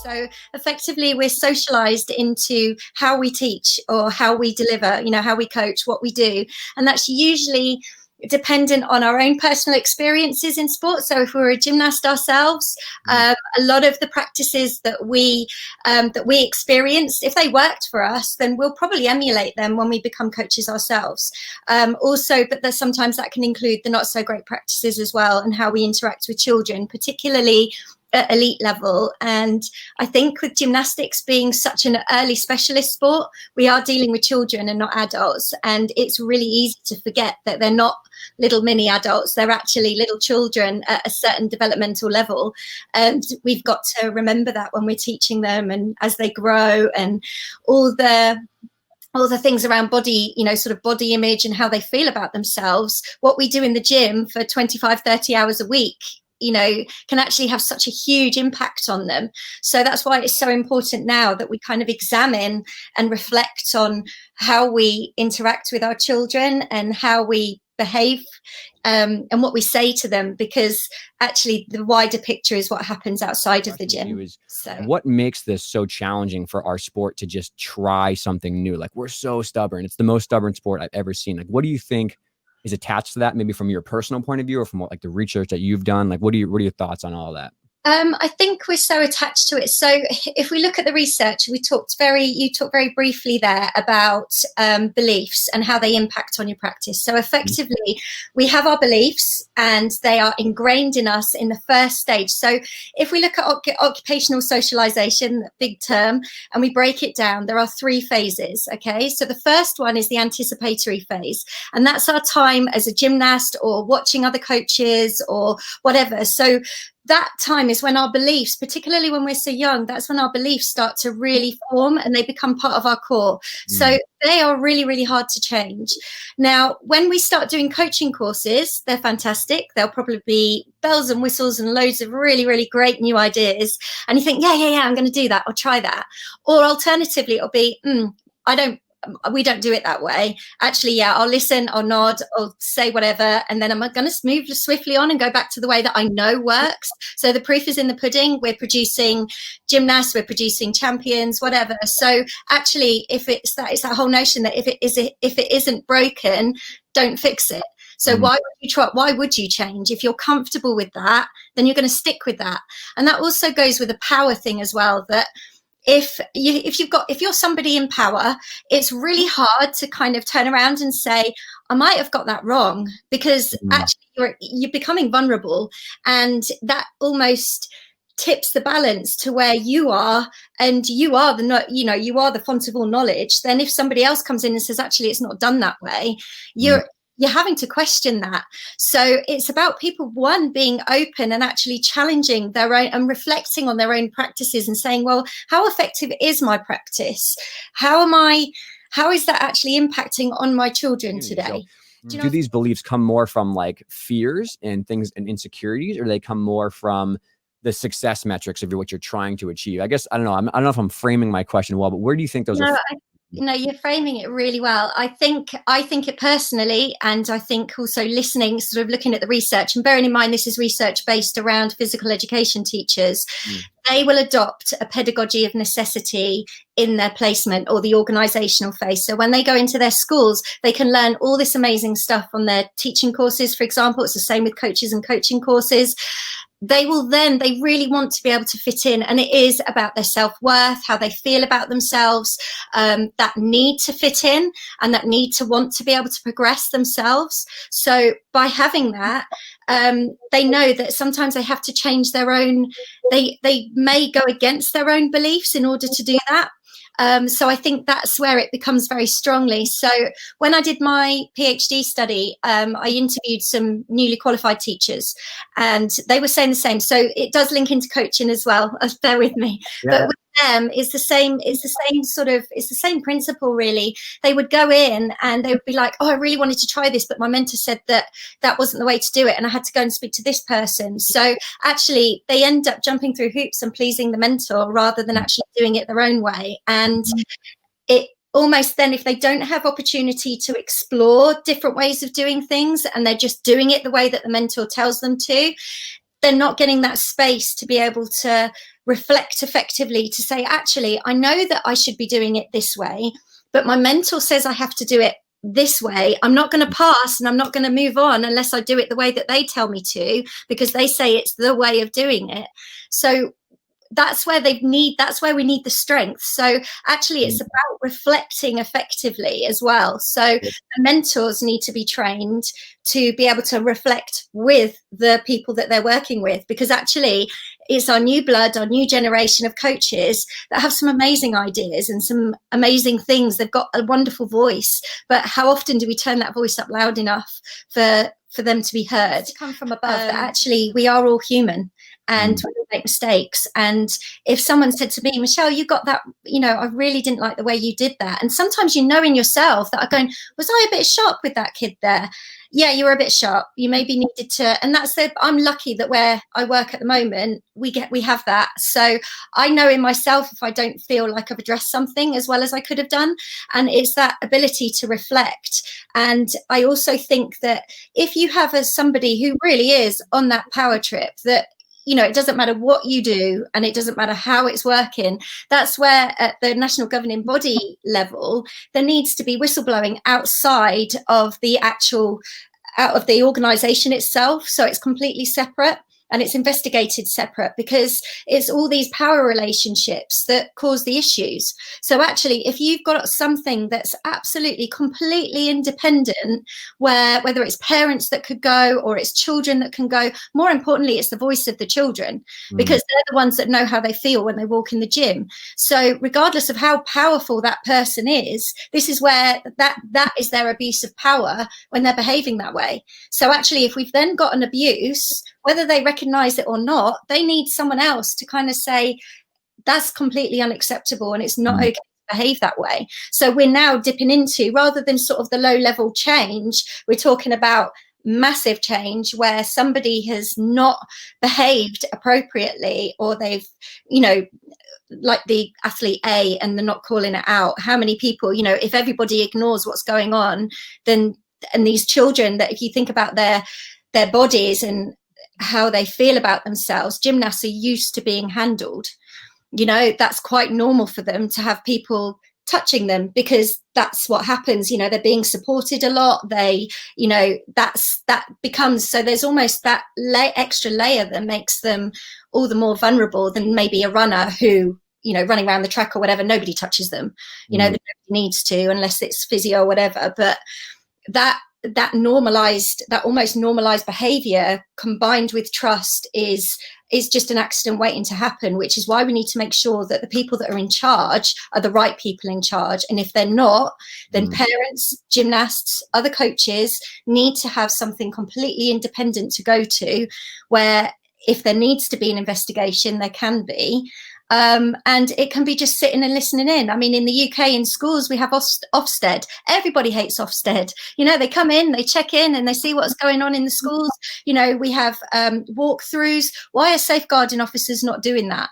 So effectively, we're socialized into how we teach or how we deliver, how we coach, what we do. And that's usually dependent on our own personal experiences in sport. So if we're a gymnast ourselves, a lot of the practices that we experienced, if they worked for us, then we'll probably emulate them when we become coaches ourselves. Also, but sometimes that can include the not so great practices as well, and how we interact with children, particularly at elite level. And I think with gymnastics being such an early specialist sport, we are dealing with children and not adults, and it's really easy to forget that they're not little mini adults, they're actually little children at a certain developmental level, and we've got to remember that when we're teaching them, and as they grow, and all the things around body, sort of body image and how they feel about themselves. What we do in the gym for 25-30 hours a week, can actually have such a huge impact on them. So that's why it's so important now that we kind of examine and reflect on how we interact with our children and how we behave, and what we say to them, because actually the wider picture is what happens outside of the gym. So what makes this so challenging for our sport to just try something new? Like, we're so stubborn. It's the most stubborn sport I've ever seen. Like, what do you think is attached to that, maybe from your personal point of view, or from what, like, the research that you've done? Like, what are your thoughts on all that? I think we're so attached to it. So if we look at the research, you talked very briefly there about beliefs and how they impact on your practice. So effectively, we have our beliefs and they are ingrained in us in the first stage. So if we look at occupational socialization, big term, and we break it down, there are 3 phases. Okay, so the first one is the anticipatory phase, and that's our time as a gymnast or watching other coaches or whatever. So that time is when our beliefs, particularly when we're so young, that's when our beliefs start to really form and they become part of our core. So they are really, really hard to change. Now, when we start doing coaching courses, they're fantastic. There'll probably be bells and whistles and loads of really, really great new ideas. And you think, yeah, I'm going to do that. I'll try that. Or alternatively, it'll be, we don't do it that way. Actually, yeah, I'll listen, I'll nod, I'll say whatever, and then I'm going to move swiftly on and go back to the way that I know works. So the proof is in the pudding. We're producing gymnasts, we're producing champions, whatever. So actually, if it's that whole notion that if it isn't broken, don't fix it. So why would you try? Why would you change? If you're comfortable with that, then you're going to stick with that. And that also goes with a power thing as well, that if you're somebody in power, it's really hard to kind of turn around and say, I might have got that wrong, because actually you're becoming vulnerable, and that almost tips the balance to where you are, and you are the font of all knowledge. Then if somebody else comes in and says, actually, it's not done that way, you're having to question that. So it's about people, one, being open and actually challenging their own and reflecting on their own practices and saying, well, how effective is my practice? How is that actually impacting on my children today? So, do these beliefs come more from like fears and things and insecurities, or do they come more from the success metrics of what you're trying to achieve? I guess, I don't know. I don't know if I'm framing my question well, but where do you think those are? No, you're framing it really well. I think it personally, and I think also listening, sort of looking at the research, and bearing in mind this is research based around physical education teachers, they will adopt a pedagogy of necessity in their placement or the organizational phase. So when they go into their schools, they can learn all this amazing stuff on their teaching courses, for example. It's the same with coaches and coaching courses. They really want to be able to fit in, and it is about their self-worth, how they feel about themselves, that need to fit in and that need to want to be able to progress themselves. So by having that, they know that sometimes they have to change their own, they may go against their own beliefs in order to do that. So I think that's where it becomes very strongly. So when I did my PhD study, I interviewed some newly qualified teachers, and they were saying the same. So it does link into coaching as well. Bear with me. Yeah. But with them, it's the same principle, really. They would go in and they would be like, oh, I really wanted to try this, but my mentor said that wasn't the way to do it, and I had to go and speak to this person. So actually, they end up jumping through hoops and pleasing the mentor rather than actually doing it their own way. And it almost then, if they don't have opportunity to explore different ways of doing things and they're just doing it the way that the mentor tells them to, they're not getting that space to be able to reflect effectively to say, actually, I know that I should be doing it this way, but my mentor says I have to do it this way. I'm not going to pass and I'm not going to move on unless I do it the way that they tell me to, because they say it's the way of doing it. So that's where we need the strength. So actually it's about reflecting effectively as well. So the mentors need to be trained to be able to reflect with the people that they're working with, because actually it's our new blood, our new generation of coaches that have some amazing ideas and some amazing things. They've got a wonderful voice, but how often do we turn that voice up loud enough for them to be heard? To come from above, that actually we are all human and we make mistakes. And if someone said to me, Michelle, you got that, I really didn't like the way you did that. And sometimes in yourself that are going, was I a bit sharp with that kid there? Yeah, you were a bit sharp. You maybe needed to, and I'm lucky that where I work at the moment, we have that. So I know in myself if I don't feel like I've addressed something as well as I could have done. And it's that ability to reflect. And I also think that if you have somebody who really is on that power trip, that it doesn't matter what you do and it doesn't matter how it's working. That's where at the national governing body level, there needs to be whistleblowing outside of the organisation itself. So it's completely separate and it's investigated separate, because it's all these power relationships that cause the issues. So actually, if you've got something that's absolutely completely independent, whether it's parents that could go or it's children that can go, more importantly, it's the voice of the children, because they're the ones that know how they feel when they walk in the gym. So regardless of how powerful that person is, this is where that is their abuse of power when they're behaving that way. So actually, if we've then got an abuse, whether they recognize it or not, they need someone else to kind of say, that's completely unacceptable and it's not okay to behave that way. So we're now dipping into, rather than sort of the low level change, we're talking about massive change where somebody has not behaved appropriately, or they've, like the athlete A, and they're not calling it out. How many people, if everybody ignores what's going on, then, and these children that, if you think about their bodies and how they feel about themselves, gymnasts are used to being handled. That's quite normal for them to have people touching them, because that's what happens. They're being supported a lot. That becomes, so there's almost that extra layer that makes them all the more vulnerable than maybe a runner who, running around the track or whatever, nobody touches them. Nobody needs to, unless it's physio or whatever. But that almost normalized behavior combined with trust is just an accident waiting to happen, which is why we need to make sure that the people that are in charge are the right people in charge. And if they're not, then parents, gymnasts, other coaches need to have something completely independent to go to, where if there needs to be an investigation, there can be. And it can be just sitting and listening in. I mean, in the UK, in schools, we have Ofsted. Everybody hates Ofsted. They come in, they check in, and they see what's going on in the schools. We have walkthroughs. Why are safeguarding officers not doing that?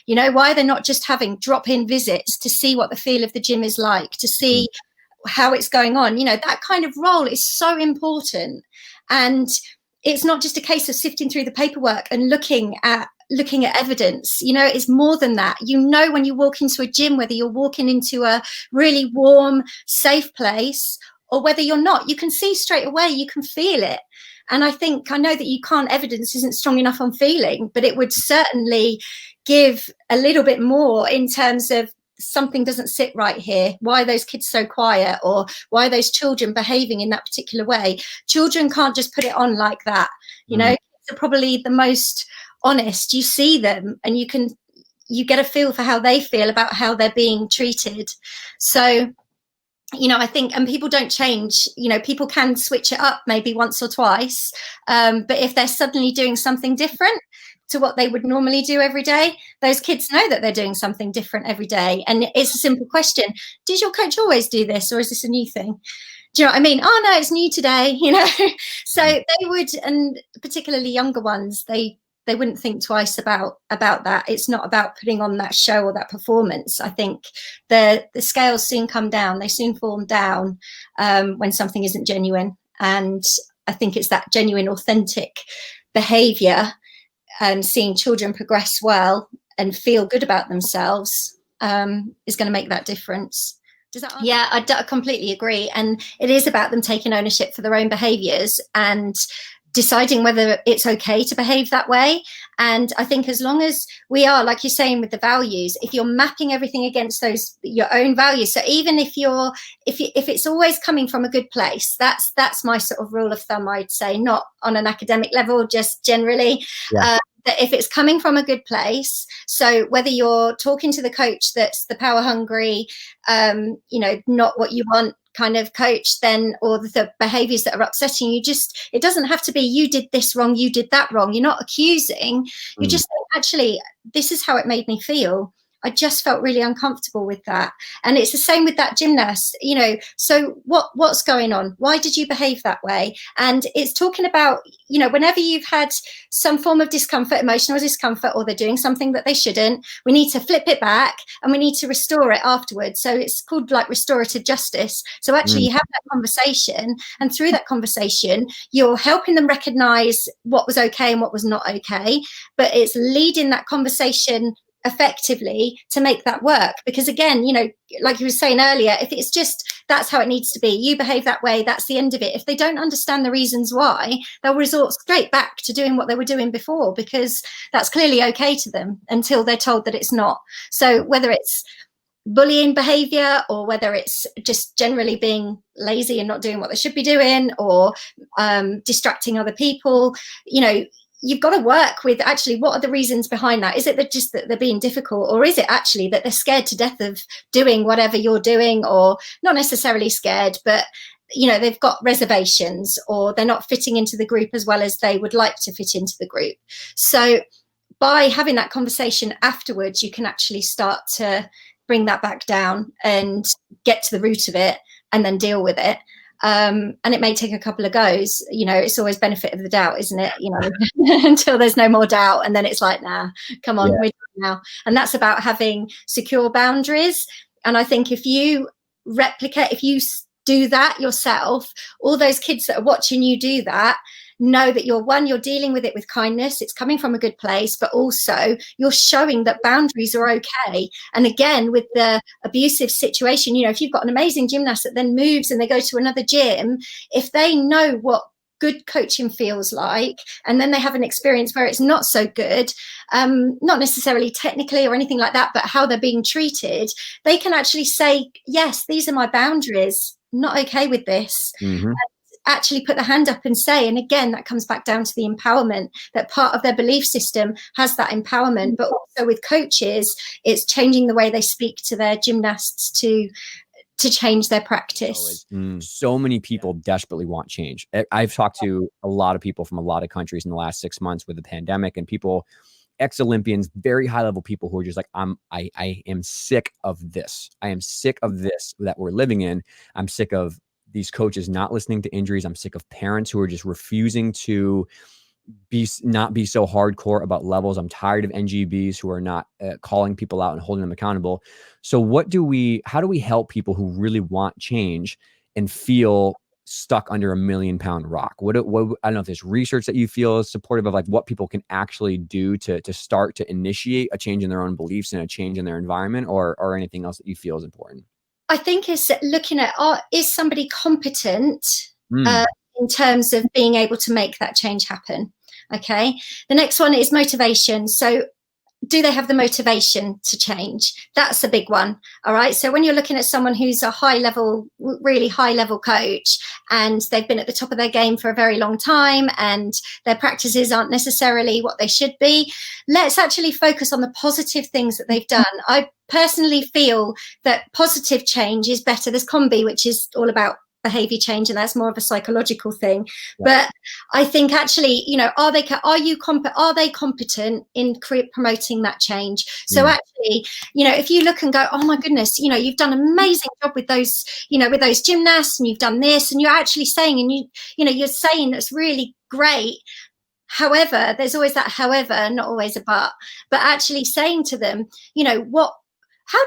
Why are they not just having drop-in visits to see what the feel of the gym is like, to see how it's going on? That kind of role is so important. And it's not just a case of sifting through the paperwork and looking at evidence. It's more than that. When you walk into a gym, whether you're walking into a really warm, safe place or whether you're not, you can see straight away, you can feel it. And I know that evidence isn't strong enough on feeling, but it would certainly give a little bit more in terms of something doesn't sit right here. Why are those kids so quiet, or why are those children behaving in that particular way? Children can't just put it on like that. Kids are probably the most honest. You see them and you get a feel for how they feel about how they're being treated. So I think, and people don't change, people can switch it up maybe once or twice, but if they're suddenly doing something different to what they would normally do every day, those kids know that they're doing something different every day. And it's a simple question: did your coach always do this, or is this a new thing? Do you know what I mean? Oh no, it's new today. So they would, and particularly younger ones, they wouldn't think twice about that. It's not about putting on that show or that performance. I think the scales soon come down. They soon fall down when something isn't genuine. And I think it's that genuine, authentic behaviour and seeing children progress well and feel good about themselves is going to make that difference. Does that answer? Yeah, I completely agree. And it is about them taking ownership for their own behaviours and deciding whether it's okay to behave that way. And I think as long as we are, like you're saying with the values, if you're mapping everything against those, your own values, so even if it's always coming from a good place, that's my sort of rule of thumb, I'd say, not on an academic level, just generally. Yeah. That if it's coming from a good place, so whether you're talking to the coach that's the power hungry, not what you want kind of coach, then, or the behaviors that are upsetting you, just, it doesn't have to be you did this wrong, you did that wrong. You're not accusing. You're just saying, actually, this is how it made me feel. I just felt really uncomfortable with that. And it's the same with that gymnast, so what's going on? Why did you behave that way? And it's talking about, whenever you've had some form of discomfort, emotional discomfort, or they're doing something that they shouldn't, we need to flip it back and we need to restore it afterwards. So it's called like restorative justice. So actually you have that conversation, and through that conversation, you're helping them recognize what was okay and what was not okay, but it's leading that conversation effectively to make that work. Because again, like you were saying earlier, if it's just that's how it needs to be, you behave that way, that's the end of it. If they don't understand the reasons why, they'll resort straight back to doing what they were doing before, because that's clearly okay to them until they're told that it's not. So whether it's bullying behavior, or whether it's just generally being lazy and not doing what they should be doing, or distracting other people, you've got to work with actually what are the reasons behind that. Is it that they're being difficult, or is it actually that they're scared to death of doing whatever you're doing, or not necessarily scared, but they've got reservations, or they're not fitting into the group as well as they would like to fit into the group. So by having that conversation afterwards, you can actually start to bring that back down and get to the root of it and then deal with it. And it may take a couple of goes, it's always benefit of the doubt, isn't it? Until there's no more doubt. And then it's like, nah, come on, we're done now. And that's about having secure boundaries. And I think if you do that yourself, all those kids that are watching you do that, know that you're dealing with it with kindness, it's coming from a good place, but also you're showing that boundaries are okay. And again, with the abusive situation, if you've got an amazing gymnast that then moves and they go to another gym, if they know what good coaching feels like, and then they have an experience where it's not so good, not necessarily technically or anything like that, but how they're being treated, they can actually say, yes, these are my boundaries, I'm not okay with this. Actually put the hand up and say, and again, that comes back down to the empowerment, that part of their belief system has that empowerment. But also with coaches, it's changing the way they speak to their gymnasts to change their practice. So many people desperately want change. I've talked to a lot of people from a lot of countries in the last 6 months with the pandemic, and people, ex-Olympians, very high level people who are just like, I am sick of this. I am sick of this that we're living in. I'm sick of these coaches not listening to injuries. I'm sick of parents who are just refusing to not be so hardcore about levels. I'm tired of NGBs who are not calling people out and holding them accountable. So how do we help people who really want change and feel stuck under a $1,000,000 rock? What I don't know if there's research that you feel is supportive of, like what people can actually do to start to initiate a change in their own beliefs and a change in their environment, or anything else that you feel is important? I think it's looking at, is somebody competent in terms of being able to make that change happen? Okay. The next one is motivation. So do they have the motivation to change? That's a big one. All right. So when you're looking at someone who's a really high level coach, and they've been at the top of their game for a very long time, and their practices aren't necessarily what they should be, let's actually focus on the positive things that they've done. I personally feel that positive change is better. There's COMBI, which is all about behavior change, and that's more of a psychological thing. But I think actually, are they competent in promoting that change? So actually, if you look and go, oh my goodness, you've done an amazing job with those, with those gymnasts, and you've done this, and you're actually saying, and you're saying that's really great. However, there's always that however, not always a but actually saying to them, how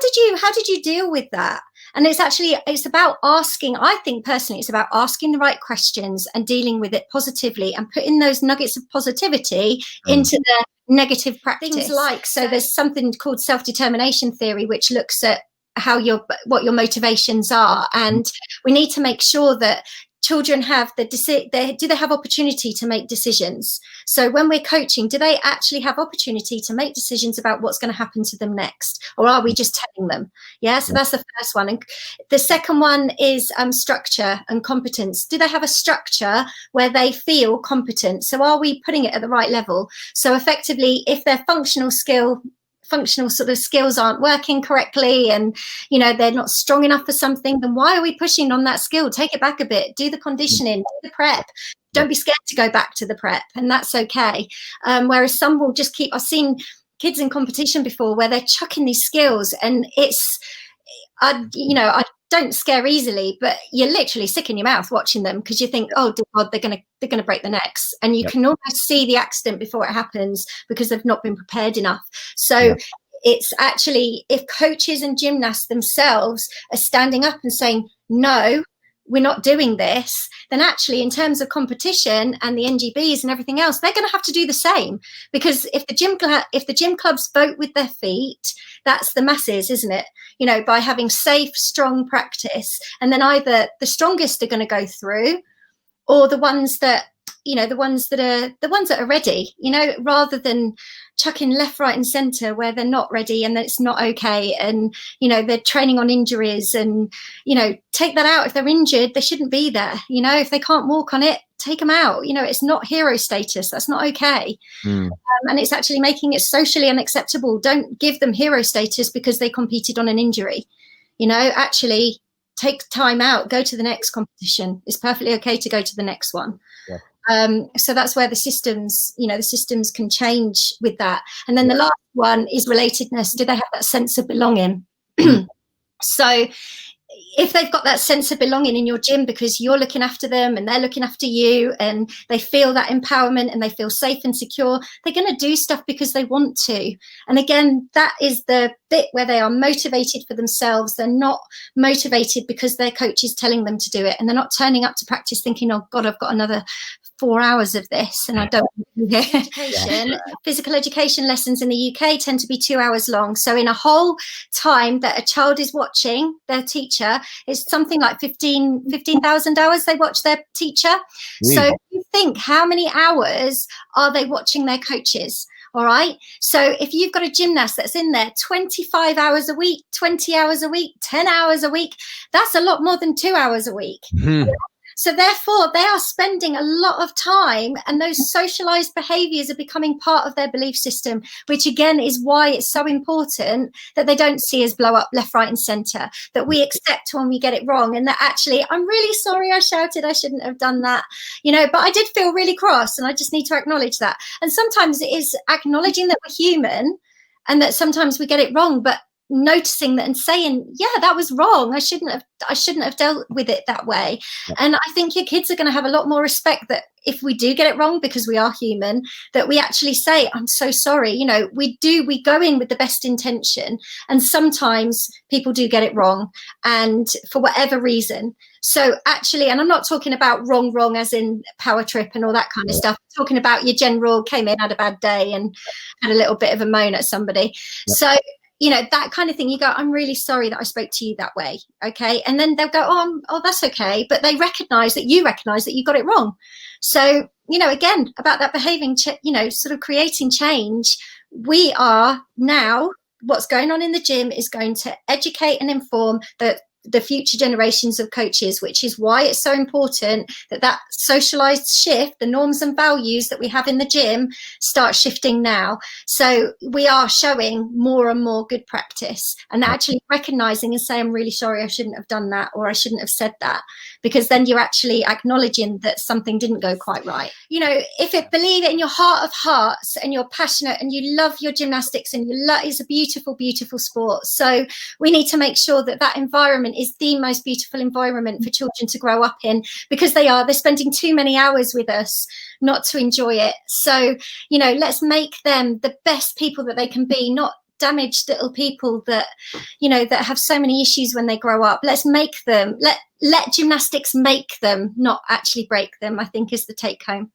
did you deal with that? And it's about asking, I think personally, it's about asking the right questions and dealing with it positively, and putting those nuggets of positivity into the negative practice. Things like, so there's something called self-determination theory, which looks at what your motivations are, and we need to make sure that children have do they have opportunity to make decisions. So when we're coaching, do they actually have opportunity to make decisions about what's going to happen to them next, or are we just telling them? So that's the first one. And the second one is structure and competence. Do they have a structure where they feel competent? So are we putting it at the right level? So effectively, if their functional sort of skills aren't working correctly, and they're not strong enough for something, then why are we pushing on that skill? Take it back a bit, do the conditioning, do the prep. Don't be scared to go back to the prep, and that's okay. Whereas some will just I've seen kids in competition before where they're chucking these skills, and I don't scare easily, but you're literally sick in your mouth watching them, because you think, oh dear God, they're gonna break the necks, and you can almost see the accident before it happens because they've not been prepared enough. So it's actually, if coaches and gymnasts themselves are standing up and saying, no, we're not doing this, then actually in terms of competition and the NGBs and everything else, they're going to have to do the same. Because if the gym clubs vote with their feet, that's the masses, isn't it? By having safe, strong practice, and then either the strongest are going to go through, or the ones that are ready, rather than chucking left, right and centre where they're not ready and it's not okay, and they're training on injuries, and take that out. If they're injured, they shouldn't be there. If they can't walk on it, take them out. It's not hero status. That's not okay. And it's actually making it socially unacceptable. Don't give them hero status because they competed on an injury. Actually take time out, go to the next competition. It's perfectly okay to go to the next one. So that's where the systems can change with that. And then the last one is relatedness. Do they have that sense of belonging? So if they've got that sense of belonging in your gym because you're looking after them and they're looking after you, and they feel that empowerment and they feel safe and secure, they're going to do stuff because they want to. And again, that is the bit where they are motivated for themselves. They're not motivated because their coach is telling them to do it, and they're not turning up to practice thinking, oh God, I've got another 4 hours of this and I don't want to do it. Physical education lessons in the UK tend to be 2 hours long. So in a whole time that a child is watching their teacher, it's something like 15,000 hours they watch their teacher. So you think, how many hours are they watching their coaches? All right. So if you've got a gymnast that's in there 25 hours a week, 20 hours a week, 10 hours a week, that's a lot more than 2 hours a week. So therefore, they are spending a lot of time, and those socialized behaviors are becoming part of their belief system, which again is why it's so important that they don't see us blow up left, right and center, that we accept when we get it wrong, and that actually, I'm really sorry I shouted, I shouldn't have done that, but I did feel really cross and I just need to acknowledge that. And sometimes it is acknowledging that we're human and that sometimes we get it wrong, but noticing that and saying, yeah, that was wrong. I shouldn't have dealt with it that way. And I think your kids are going to have a lot more respect that if we do get it wrong, because we are human, that we actually say, I'm so sorry. We go in with the best intention, and sometimes people do get it wrong, and for whatever reason. So actually, and I'm not talking about wrong as in power trip and all that kind of stuff. I'm talking about your general came in, had a bad day and had a little bit of a moan at somebody. So that kind of thing, you go, I'm really sorry that I spoke to you that way. Okay. And then they'll go, oh, that's okay. But they recognize that you got it wrong. So, again, about that behaving, sort of creating change, we are now, what's going on in the gym is going to educate and inform the future generations of coaches, which is why it's so important that socialized shift, the norms and values that we have in the gym, start shifting now. So we are showing more and more good practice, and actually recognizing and saying, I'm really sorry, I shouldn't have done that, or I shouldn't have said that, because then you're actually acknowledging that something didn't go quite right. If it believe it in your heart of hearts and you're passionate and you love your gymnastics and it's a beautiful, beautiful sport. So we need to make sure that environment is the most beautiful environment for children to grow up in, because they're spending too many hours with us not to enjoy it. So, let's make them the best people that they can be, not damaged little people that have so many issues when they grow up. Let's make them, let gymnastics make them, not actually break them, I think is the take home.